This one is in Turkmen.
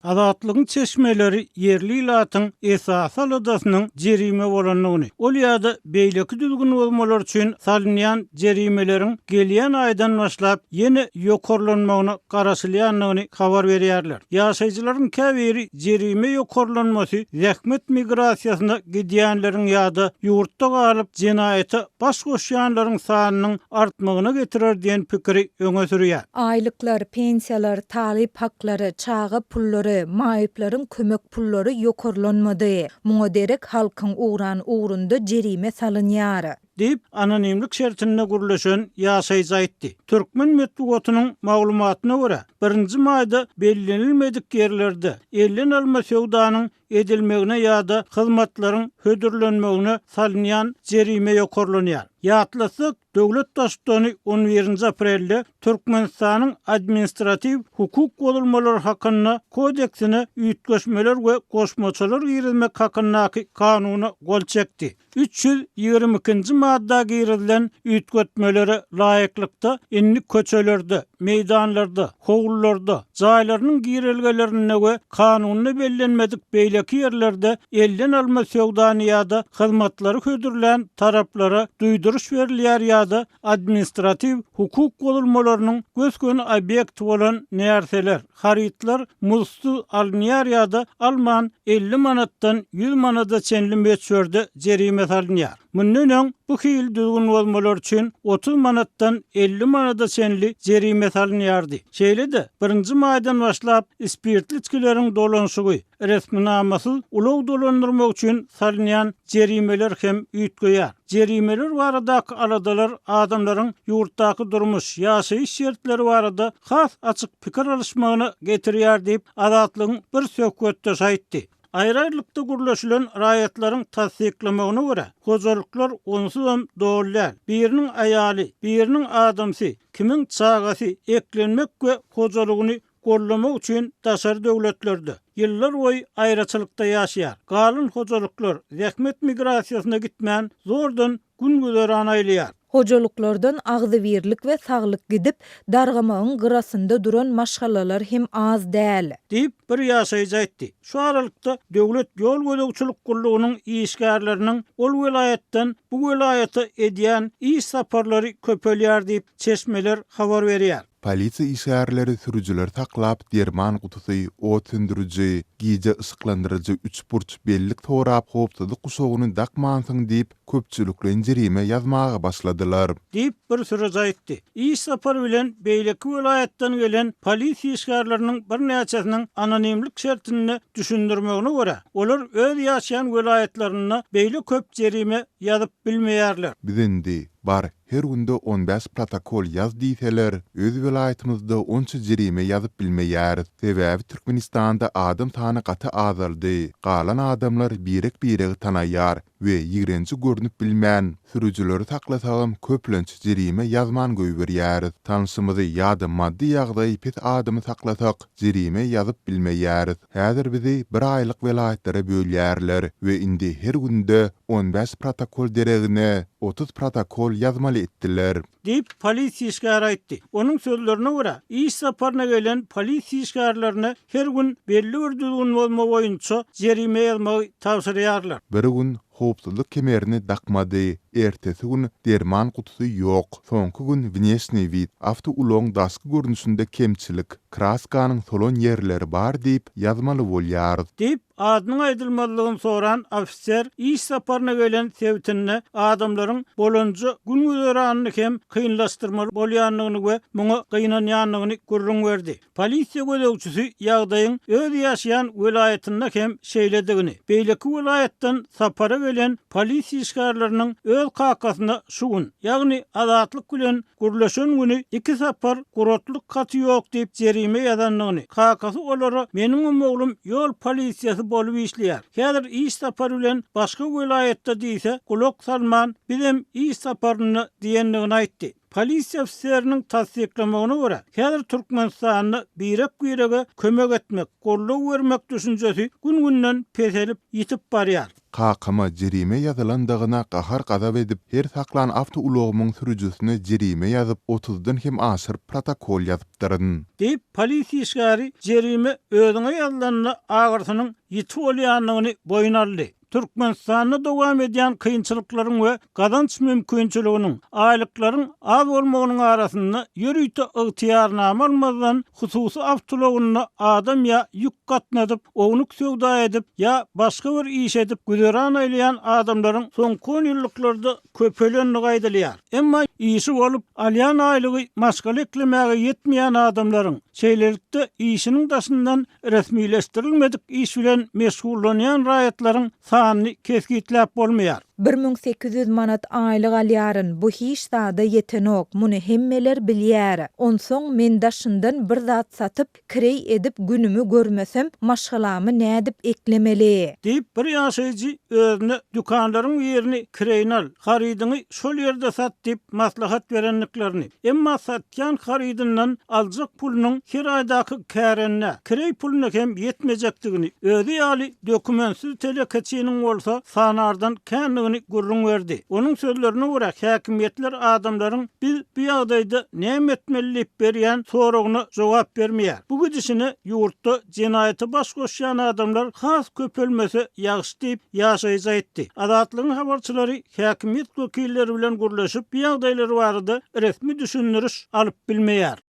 Adatlygyň çeşmeleri yerli ilatyň esasy aladasynyň jerime bolanlygyny, ol ýa-da beýleki düzgün bolmalar üçin salynýan jerimelerin gelýän aýdan başlap ýene ýokarlanmagyny garaşylýanlygyny habar berýärler. Ýaşaýjylaryň käbiri jerime ýokarlanmasy zähmet migrasiýasyna gidýänleriň ýa-da ýurtda galyp jenaýaty baş goşýanlaryň sanynyň artmagyna getirer diýen pikiri öňe sürýär. Aýlyklar, pensiýalar, talip haklary, çağa pullary, maýyplaryň kömek pullary ýokarlanmady. Muňa derek halkyň ugrunda jerime salynýar deyip anonimlik şertine guruluşan ýaşaýjy aýtdy. Türkmen medeniýetiniň maglumatyna görä, 1-nji maýda bellenilmedik ýerlerde elden alma söwdanyň edilmegine ýa-da hyzmatlaryň hödürlenmegine salynýan jerime ýokarlanýar. Ýatlasak, Döwlet Daşdany 11 aprelde Türkmenistanyň administrativ hukuk bolmalar hakkında kodeksine üýtgeşmeler we goşmaçalar girilmek hakkyndaky kanuny gol çekdi. 322-nji madda girilen üýtgetmelere laýyklykda inni köçelerde, meýdanlarda, howullarda, jaýlarynyň girilgelerine we kanuny bellenmedik beýleki ýerlerde elden alma söwdany ýa-da hyzmatlary hödürlen taraplara duýduruş berilýär ýa-da administrativ hukuk bolmalarının gözgön obyekt bolan nerseler, haritlar mulsy alınýar ýa-da alman 50 manatdan 100 manata çenli meçörde jerime salynýar. Mundan bu hil düzgün bolmalar üçin 30 manatdan 50 manata çenli jerime salynýardy. Şeýle-de 1-nji maýdan başlap spirtli içkileriň dolanşygy, resminamasy ulug dolandyrmak üçin salynýan jerimeler hem üýtgeýär. Jerimeler baradaky aladalar adamlaryň ýurtdaky durmuş, ýaşaýyş şertleri barada has açyk pikir alışmagyna getirýär diýip adatlygyň bir söhbetde aýtdy. Aýrylykda gurulşylan raýatlaryň tasdiklamagyna görä, hozarlyklar onsuzam dogrular. Biriniň aýaly, biriniň adamsy, kimiň çagasy eklenmek we hozalygyny gollamak üçin daşary döwletlerde ýyllar boýy aýraçylykda ýaşaýar. Galyn hozarlyklar zähmet migrasiýasyna gitmän zordan gün güzäran aýlaýar. Hojalyklardan agzy birlik we saglyk gidip dargamagyň gyrasynda duran maşgalalar hem az däl diýip bir ýaşaýjy aýtdy. Şu aralykda döwlet ýol gödөгçilik gurulugynyň işgärleriniň ol welayatdan bu welayata edýän iş saparlary köpelýär diýip çeşmeler habar berýär. Polisiýa işgärleri sürüjüler taklap derman gutusy, ot söndürüji, giýje ysyklandyrjy 3 burç bellik torap hopsady kuşagyny dakmansyň diýip köpçüliklen jerime ýazmaga başladylar. Diýip bir söz aýtdy. Iş sapar bilen beýleki welayatdan gelen polisiýa işgärleriniň bir näçesiniň anonimlik şertini düşündirmegine görä, olar öz ýaşaýan welayatlaryna beýle köp jerime ýazyp bilmeýärler. Bizindi bar her günde 15 protokol ýaz diýseler, öz welaýatymyzda onça jerime ýazyp bilmeýär. Sebäbi Türkmenistanda adam tany gaty azaldy. Galan adamlar birek tanaýar we ýigrençi görnüp bilmän sürüjüleri taklasagam köplenç jerime ýazman göýberýär. Tanşymyzy ýa-da maddi ýagdaý pet adamy taklasak jerime ýazyp bilmeýär. Häzir bizi bir aýlyk welaýatlary bölýärler we indi her günde 15 protokol deregine 30 protokol ýazmaly etdiler. Deyip polisiýa işgär aýtdy. Onuň sözlerine görä, iş saparyna gelen polisiýa işgärlerini her gün belli bir düzgün bolma boýunça jerime ýazmagy tawsyrýarlar. Bir gün hopsuzlyk kemerini dakmady, ertesi gün derman kutusy ýok. Soňky gün внешний вид, awto uloň dasky görnüşinde kemçilik, kraskanyň solon ýerleri bar diýip ýazmaly bolýar. Deyip adynyň aýdylmalygyny soran ofiser iş saparyna gelen sebitini adamlaryň bolanjy gün güzeranyny hem kynlaşdyrmaly bolýanlygyny we muňa gynanýanlygyny görüň berdi. Polisiýa gödөгçüsü ýagdaýyň öz ýaşaýan welaýatyna hem şeýledigini, beýleki welayatdan sapara gelen polisiýa işgärleriniň öz kakasyna şu gün, ýagny adatlyk bilen gurulşan güni 2 sapar gurotlyk gaty ýok diýip jerime ýazanlygyny, kakasy olara meniň oglum ýol polisiýasy bolup işleýär. Häzir iş sapary bilen başga welayatda diýse, kulak salman bizim iş saparyny diýenligini aýtdy. Polisiýa ofiseriniň tasdiklamagyna görä, häzir Türkmenistanyny birek kömek etmek, golluk bermek düşünjesi gün-günden peselip ýitip barýar. kakama jerime ýazylandygyna gahar gazap edip her saklan avto ulogumyň sürüjüsine jerime ýazyp 30-dan hem aşyr protokol ýazypdyryn. Deyip polisiýa işgäri jerime özüňe ýazylanyny agyrtynyň ýiti bolýanlygyny boyun aldy. Türkmenistanda dowam edýän kynçylyklaryň we gazanç mümkinçiliginiň, aýlyklaryň az bolmagynyň arasynda ýörüýte ygtyýarnama almadan hususy awtologyny adam ýa ýük gatnadyp, oňuny söwda edip ýa başga bir iş edip güzeran aýlayan adamlaryň soňky ýyllarda köpelenligi aýdylýar. Emma işi bolup alýan aýlygy maşgal eklemäge ýetmeýän adamlaryň şeýlelikde işiniň daşyndan resmileşdirilmedik iş bilen meşgullanýan raýatlaryň sany kesgitläp bolmaýar. 1800 manat aylyk alýaryn bu hiç sada ýetenok, muny hemmeler bilýär. Onsoň men daşyndan bir zat satyp kirey edip günümü görmesem maşgalamy nädip eklemeli? Deyip bir ýaşaýjy özüne dükanlaryň ýerini kireyinal, haridyny şol ýerde sat diýip maslahat berenliklerini. Emma satýan haridyndan aljak pulunyň her aýdaky kärenne, kirey puluny hem ýetmejekdigini, özü ýaly dokumentsiz telekeçiniň bolsa sanardan kändigini gurrun verdi. Onun sözlerine göre häkimetler adamlaryň biz bu ýagdaýda näme etmeli diýip berýän soragyna jogap bermeýär. Bu gidişini ýurtda jenaýaty baş goşýan adamlar has köpelmese ýaxşy diýip ýaşaýjy. Adatlygyň habarçylary häkimet wekilleri bilen gurlaşyp bu ýagdaýlar barada resmi düşündiriş alyp bilmeýär.